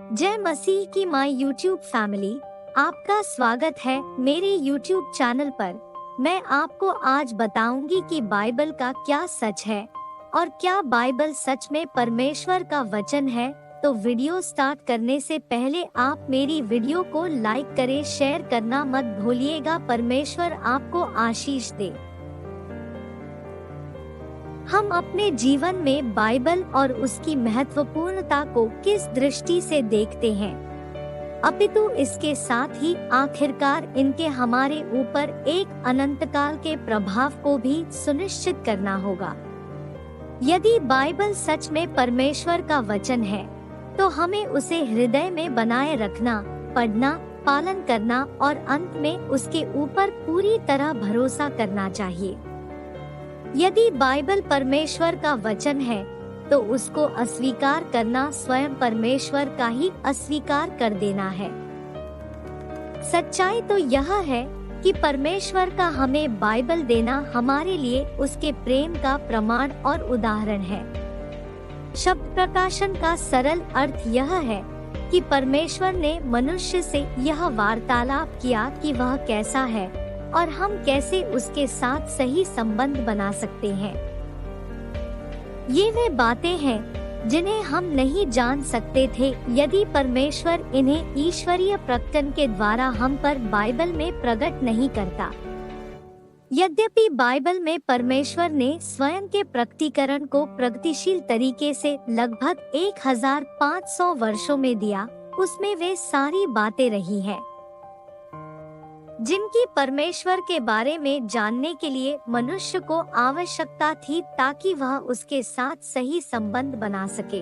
जय मसीह की my YouTube family, आपका स्वागत है मेरे यूट्यूब चैनल पर। मैं आपको आज बताऊंगी कि बाइबल का क्या सच है और क्या बाइबल सच में परमेश्वर का वचन है। तो वीडियो स्टार्ट करने से पहले आप मेरी वीडियो को लाइक करें, शेयर करना मत भूलिएगा। परमेश्वर आपको आशीष दे। हम अपने जीवन में बाइबल और उसकी महत्वपूर्णता को किस दृष्टि से देखते हैं, अपितु इसके साथ ही आखिरकार इनके हमारे ऊपर एक अनंतकाल के प्रभाव को भी सुनिश्चित करना होगा। यदि बाइबल सच में परमेश्वर का वचन है तो हमें उसे हृदय में बनाए रखना, पढ़ना, पालन करना और अंत में उसके ऊपर पूरी तरह भरोसा करना चाहिए। यदि बाइबल परमेश्वर का वचन है तो उसको अस्वीकार करना स्वयं परमेश्वर का ही अस्वीकार कर देना है। सच्चाई तो यह है कि परमेश्वर का हमें बाइबल देना हमारे लिए उसके प्रेम का प्रमाण और उदाहरण है। शब्द प्रकाशन का सरल अर्थ यह है कि परमेश्वर ने मनुष्य से यह वार्तालाप किया कि वह कैसा है और हम कैसे उसके साथ सही संबंध बना सकते हैं। ये वे बातें हैं जिन्हें हम नहीं जान सकते थे यदि परमेश्वर इन्हें ईश्वरीय प्रकटन के द्वारा हम पर बाइबल में प्रकट नहीं करता। यद्यपि बाइबल में परमेश्वर ने स्वयं के प्रकटीकरण को प्रगतिशील तरीके से लगभग 1500 वर्षों में दिया, उसमें वे सारी बातें रही हैं जिनकी परमेश्वर के बारे में जानने के लिए मनुष्य को आवश्यकता थी ताकि वह उसके साथ सही संबंध बना सके।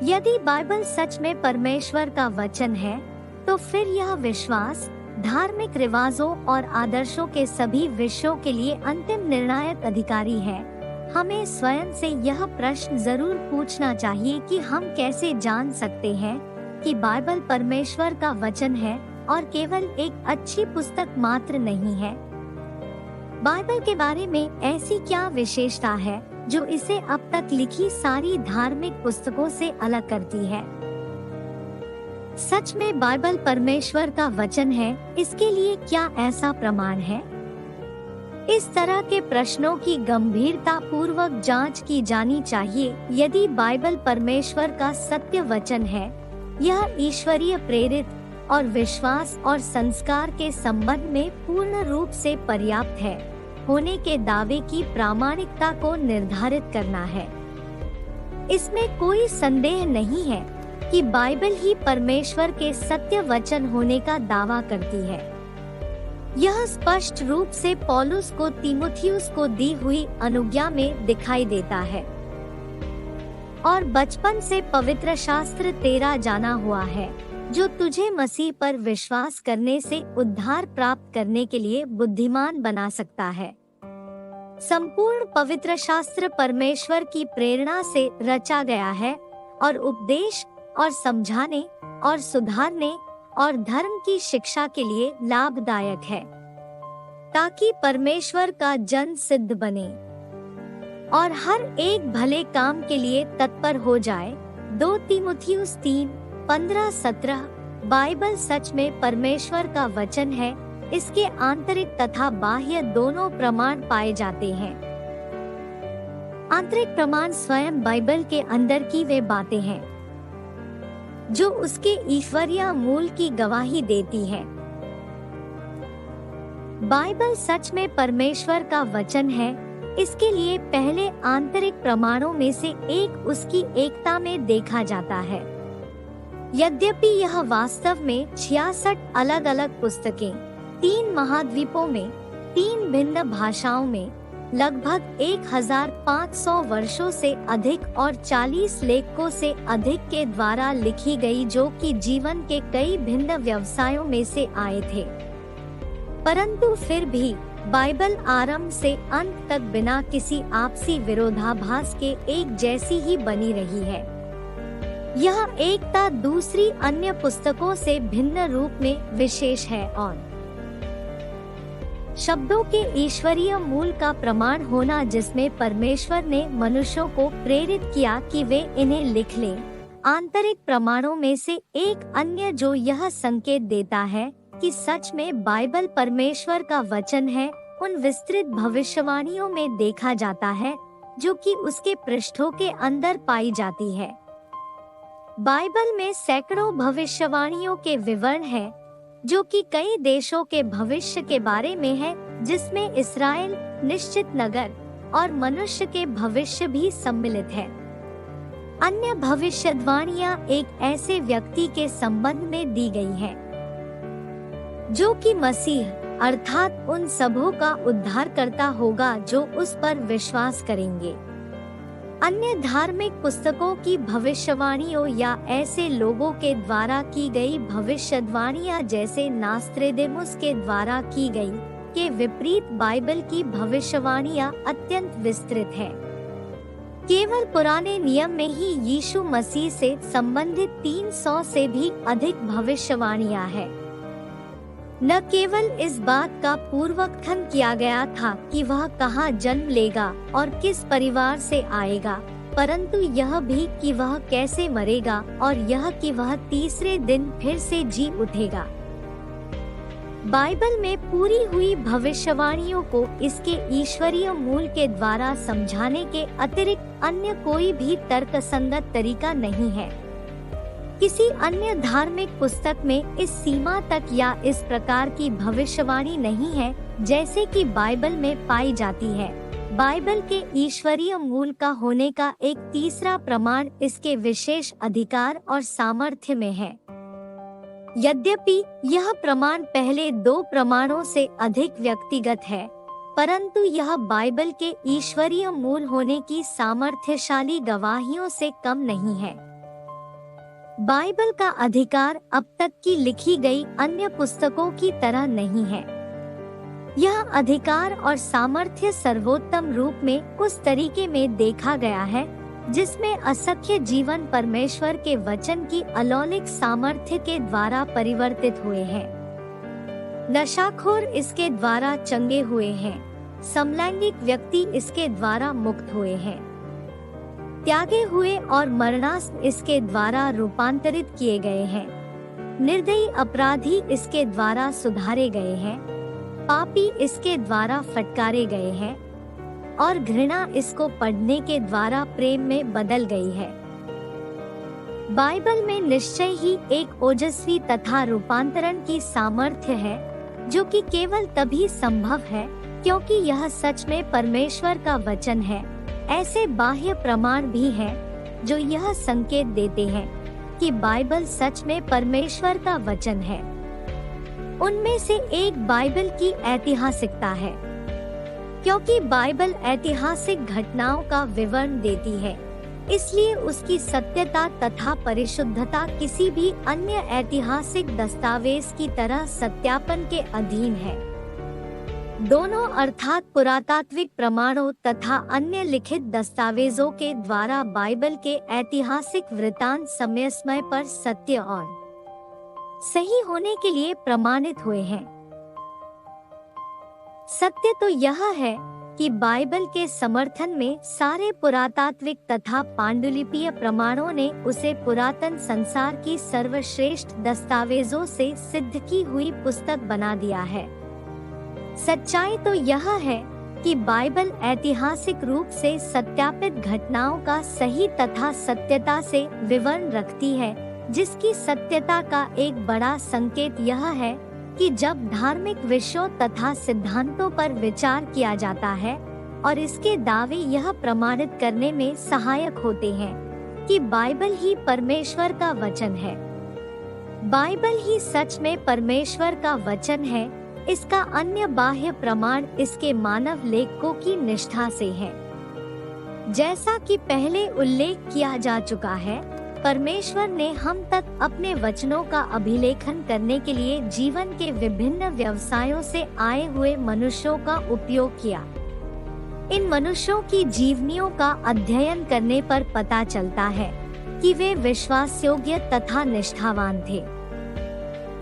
यदि बाइबल सच में परमेश्वर का वचन है तो फिर यह विश्वास, धार्मिक रिवाजों और आदर्शों के सभी विषयों के लिए अंतिम निर्णायक अधिकारी है। हमें स्वयं से यह प्रश्न जरूर पूछना चाहिए कि हम कैसे जान सकते हैं कि बाइबल परमेश्वर का वचन है और केवल एक अच्छी पुस्तक मात्र नहीं है। बाइबल के बारे में ऐसी क्या विशेषता है जो इसे अब तक लिखी सारी धार्मिक पुस्तकों से अलग करती है? सच में बाइबल परमेश्वर का वचन है, इसके लिए क्या ऐसा प्रमाण है? इस तरह के प्रश्नों की गंभीरता पूर्वक जांच की जानी चाहिए। यदि बाइबल परमेश्वर का सत्य वचन है, यह ईश्वरीय प्रेरित और विश्वास और संस्कार के संबंध में पूर्ण रूप से पर्याप्त है होने के दावे की प्रामाणिकता को निर्धारित करना है। इसमें कोई संदेह नहीं है कि बाइबल ही परमेश्वर के सत्य वचन होने का दावा करती है। यह स्पष्ट रूप से पौलुस को तीमुथियुस को दी हुई अनुज्ञा में दिखाई देता है और बचपन से पवित्र शास्त्र तेरा जाना हुआ है, जो तुझे मसीह पर विश्वास करने से उद्धार प्राप्त करने के लिए बुद्धिमान बना सकता है। संपूर्ण पवित्र शास्त्र परमेश्वर की प्रेरणा से रचा गया है और उपदेश और समझाने और सुधारने और धर्म की शिक्षा के लिए लाभदायक है, ताकि परमेश्वर का जन सिद्ध बने और हर एक भले काम के लिए तत्पर हो जाए। 2 तीमुथियुस 3:15-17। बाइबल सच में परमेश्वर का वचन है, इसके आंतरिक तथा बाह्य दोनों प्रमाण पाए जाते हैं। आंतरिक प्रमाण स्वयं बाइबल के अंदर की वे बातें हैं जो उसके ईश्वरीय मूल की गवाही देती है। बाइबल सच में परमेश्वर का वचन है, इसके लिए पहले आंतरिक प्रमाणों में से एक उसकी एकता में देखा जाता है। यद्यपि यह वास्तव में 66 अलग अलग पुस्तकें, 3 महाद्वीपों में, 3 भिन्न भाषाओं में, लगभग 1500 वर्षों से अधिक और 40 लेखकों से अधिक के द्वारा लिखी गई, जो कि जीवन के कई भिन्न व्यवसायों में से आए थे, परंतु फिर भी बाइबल आरंभ से अंत तक बिना किसी आपसी विरोधाभास के एक जैसी ही बनी रही है। यह एकता दूसरी अन्य पुस्तकों से भिन्न रूप में विशेष है और शब्दों के ईश्वरीय मूल का प्रमाण होना, जिसमें परमेश्वर ने मनुष्यों को प्रेरित किया कि वे इन्हें लिख लें, आंतरिक प्रमाणों में से एक अन्य जो यह संकेत देता है कि सच में बाइबल परमेश्वर का वचन है, उन विस्तृत भविष्यवाणियों में देखा जाता है जो कि उसके पृष्ठों के अंदर पाई जाती है। बाइबल में सैकड़ों भविष्यवाणियों के विवरण हैं, जो कि कई देशों के भविष्य के बारे में है, जिसमें इस्राएल, निश्चित नगर और मनुष्य के भविष्य भी सम्मिलित है। अन्य भविष्यवाणियां एक ऐसे व्यक्ति के संबंध में दी गई हैं, जो कि मसीह अर्थात उन सबों का उद्धारकर्ता होगा जो उस पर विश्वास करेंगे। अन्य धार्मिक पुस्तकों की भविष्यवाणियों या ऐसे लोगों के द्वारा की गई भविष्यवाणियां जैसे नास्त्रेदिमुस के द्वारा की गई के विपरीत बाइबल की भविष्यवाणियां अत्यंत विस्तृत है। केवल पुराने नियम में ही यीशु मसीह से संबंधित 300 से भी अधिक भविष्यवाणियां हैं। न केवल इस बात का पूर्वकथन किया गया था कि वह कहाँ जन्म लेगा और किस परिवार से आएगा, परंतु यह भी कि वह कैसे मरेगा और यह कि वह तीसरे दिन फिर से जी उठेगा। बाइबल में पूरी हुई भविष्यवाणियों को इसके ईश्वरीय मूल के द्वारा समझाने के अतिरिक्त अन्य कोई भी तर्कसंगत तरीका नहीं है। किसी अन्य धार्मिक पुस्तक में इस सीमा तक या इस प्रकार की भविष्यवाणी नहीं है जैसे कि बाइबल में पाई जाती है। बाइबल के ईश्वरीय मूल का होने का एक तीसरा प्रमाण इसके विशेष अधिकार और सामर्थ्य में है। यद्यपि यह प्रमाण पहले दो प्रमाणों से अधिक व्यक्तिगत है, परंतु यह बाइबल के ईश्वरीय मूल होने की सामर्थ्यशाली गवाहियों से कम नहीं है। बाइबल का अधिकार अब तक की लिखी गई अन्य पुस्तकों की तरह नहीं है। यह अधिकार और सामर्थ्य सर्वोत्तम रूप में उस तरीके में देखा गया है जिसमें असंख्य जीवन परमेश्वर के वचन की अलौकिक सामर्थ्य के द्वारा परिवर्तित हुए हैं। नशाखोर इसके द्वारा चंगे हुए हैं, समलैंगिक व्यक्ति इसके द्वारा मुक्त हुए हैं, त्यागे हुए और मरणासन्न इसके द्वारा रूपांतरित किए गए हैं, निर्दयी अपराधी इसके द्वारा सुधारे गए हैं, पापी इसके द्वारा फटकारे गए हैं और घृणा इसको पढ़ने के द्वारा प्रेम में बदल गई है। बाइबल में निश्चय ही एक ओजस्वी तथा रूपांतरण की सामर्थ्य है जो कि केवल तभी संभव है क्योंकि यह सच में परमेश्वर का वचन है। ऐसे बाह्य प्रमाण भी हैं जो यह संकेत देते हैं कि बाइबल सच में परमेश्वर का वचन है। उनमें से एक बाइबल की ऐतिहासिकता है, क्योंकि बाइबल ऐतिहासिक घटनाओं का विवरण देती है, इसलिए उसकी सत्यता तथा परिशुद्धता किसी भी अन्य ऐतिहासिक दस्तावेज की तरह सत्यापन के अधीन है। दोनों अर्थात पुरातात्विक प्रमाणों तथा अन्य लिखित दस्तावेजों के द्वारा बाइबल के ऐतिहासिक वृत्तांत समय समय पर सत्य और सही होने के लिए प्रमाणित हुए हैं। सत्य तो यह है कि बाइबल के समर्थन में सारे पुरातात्विक तथा पांडुलिपीय प्रमाणों ने उसे पुरातन संसार की सर्वश्रेष्ठ दस्तावेजों से सिद्ध की हुई पुस्तक बना दिया है। सच्चाई तो यह है कि बाइबल ऐतिहासिक रूप से सत्यापित घटनाओं का सही तथा सत्यता से विवरण रखती है, जिसकी सत्यता का एक बड़ा संकेत यह है कि जब धार्मिक विषयों तथा सिद्धांतों पर विचार किया जाता है और इसके दावे यह प्रमाणित करने में सहायक होते हैं कि बाइबल ही परमेश्वर का वचन है। बाइबल ही सच में परमेश्वर का वचन है। इसका अन्य बाह्य प्रमाण इसके मानव लेखकों की निष्ठा से है। जैसा कि पहले उल्लेख किया जा चुका है, परमेश्वर ने हम तक अपने वचनों का अभिलेखन करने के लिए जीवन के विभिन्न व्यवसायों से आए हुए मनुष्यों का उपयोग किया। इन मनुष्यों की जीवनियों का अध्ययन करने पर पता चलता है कि वे विश्वासयोग्य तथा निष्ठावान थे।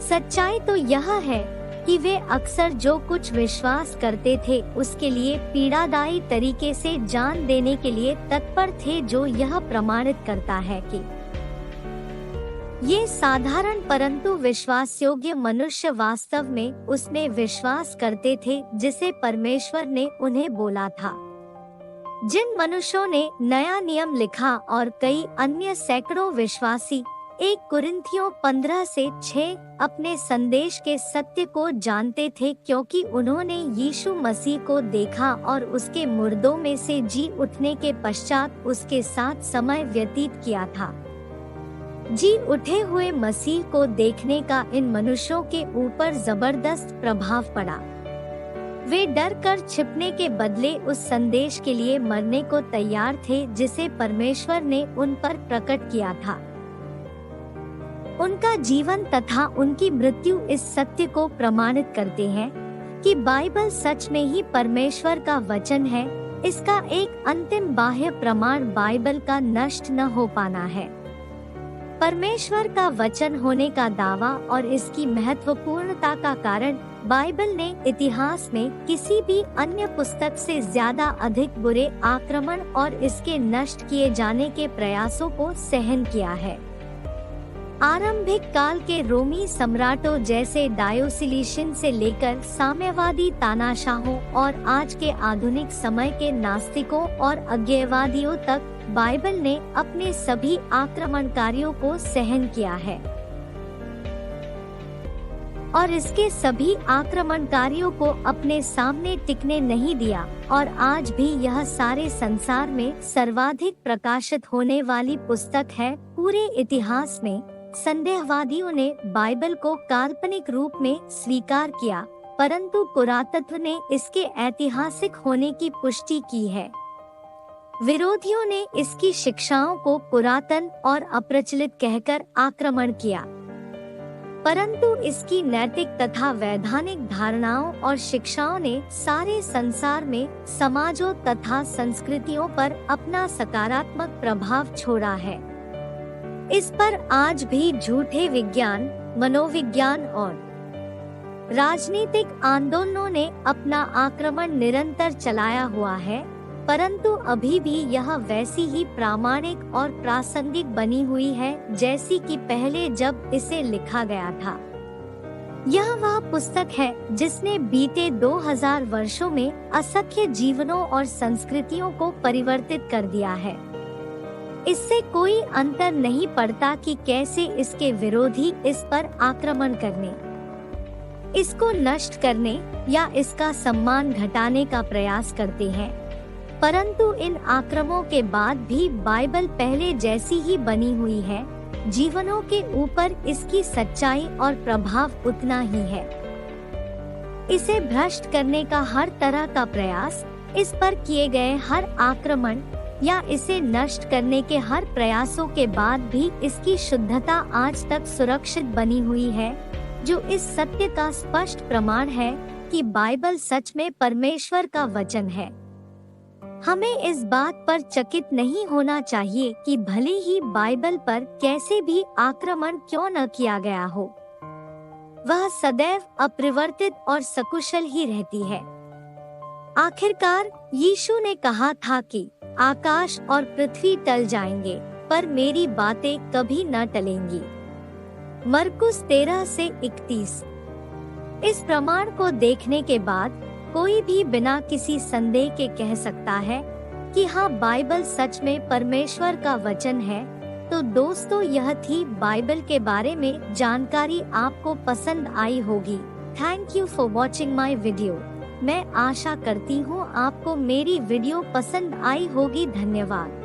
सच्चाई तो यह है कि वे अक्सर जो कुछ विश्वास करते थे उसके लिए पीड़ादायी तरीके से जान देने के लिए तत्पर थे, जो यह प्रमाणित करता है कि ये साधारण परंतु विश्वासयोग्य मनुष्य वास्तव में उसमें विश्वास करते थे जिसे परमेश्वर ने उन्हें बोला था। जिन मनुष्यों ने नया नियम लिखा और कई अन्य सैकड़ों विश्वासी 1 कुरिन्थियों 15 से 6 अपने संदेश के सत्य को जानते थे, क्योंकि उन्होंने यीशु मसीह को देखा और उसके मुर्दों में से जी उठने के पश्चात उसके साथ समय व्यतीत किया था। जी उठे हुए मसीह को देखने का इन मनुष्यों के ऊपर जबरदस्त प्रभाव पड़ा। वे डर कर छिपने के बदले उस संदेश के लिए मरने को तैयार थे जिसे परमेश्वर ने उन पर प्रकट किया था। उनका जीवन तथा उनकी मृत्यु इस सत्य को प्रमाणित करते हैं कि बाइबल सच में ही परमेश्वर का वचन है। इसका एक अंतिम बाह्य प्रमाण बाइबल का नष्ट न हो पाना है। परमेश्वर का वचन होने का दावा और इसकी महत्वपूर्णता का कारण बाइबल ने इतिहास में किसी भी अन्य पुस्तक से ज्यादा अधिक बुरे आक्रमण और इसके नष्ट किए जाने के प्रयासों को सहन किया है। आरंभिक काल के रोमी सम्राटों जैसे डायोसिलिशन से लेकर साम्यवादी तानाशाहों और आज के आधुनिक समय के नास्तिकों और अज्ञेयवादियों तक बाइबल ने अपने सभी आक्रमणकारियों को सहन किया है और इसके सभी आक्रमणकारियों को अपने सामने टिकने नहीं दिया, और आज भी यह सारे संसार में सर्वाधिक प्रकाशित होने वाली पुस्तक है। पूरे इतिहास में संदेहवादियों ने बाइबल को काल्पनिक रूप में स्वीकार किया, परंतु पुरातत्व ने इसके ऐतिहासिक होने की पुष्टि की है। विरोधियों ने इसकी शिक्षाओं को पुरातन और अप्रचलित कहकर आक्रमण किया, परंतु इसकी नैतिक तथा वैधानिक धारणाओं और शिक्षाओं ने सारे संसार में समाजों तथा संस्कृतियों पर अपना सकारात्मक प्रभाव छोड़ा है। इस पर आज भी झूठे विज्ञान, मनोविज्ञान और राजनीतिक आंदोलनों ने अपना आक्रमण निरंतर चलाया हुआ है, परंतु अभी भी यह वैसी ही प्रामाणिक और प्रासंगिक बनी हुई है जैसी कि पहले जब इसे लिखा गया था। यह वह पुस्तक है जिसने बीते 2000 वर्षों में असंख्य जीवनों और संस्कृतियों को परिवर्तित कर दिया है। इससे कोई अंतर नहीं पड़ता कि कैसे इसके विरोधी इस पर आक्रमण करने, इसको नष्ट करने या इसका सम्मान घटाने का प्रयास करते हैं, परंतु इन आक्रमणों के बाद भी बाइबल पहले जैसी ही बनी हुई है। जीवनों के ऊपर इसकी सच्चाई और प्रभाव उतना ही है। इसे भ्रष्ट करने का हर तरह का प्रयास, इस पर किए गए हर आक्रमण या इसे नष्ट करने के हर प्रयासों के बाद भी इसकी शुद्धता आज तक सुरक्षित बनी हुई है, जो इस सत्य का स्पष्ट प्रमाण है कि बाइबल सच में परमेश्वर का वचन है। हमें इस बात पर चकित नहीं होना चाहिए कि भले ही बाइबल पर कैसे भी आक्रमण क्यों न किया गया हो, वह सदैव अपरिवर्तित और सकुशल ही रहती है। आखिरकार यीशु ने कहा था कि आकाश और पृथ्वी टल जाएंगे, पर मेरी बातें कभी न टलेंगी। मरकुस 13 से 31। इस प्रमाण को देखने के बाद कोई भी बिना किसी संदेह के कह सकता है कि हाँ, बाइबल सच में परमेश्वर का वचन है। तो दोस्तों, यह थी बाइबल के बारे में जानकारी। आपको पसंद आई होगी। Thank you for watching my video. मैं आशा करती हूँ आपको मेरी वीडियो पसंद आई होगी। धन्यवाद।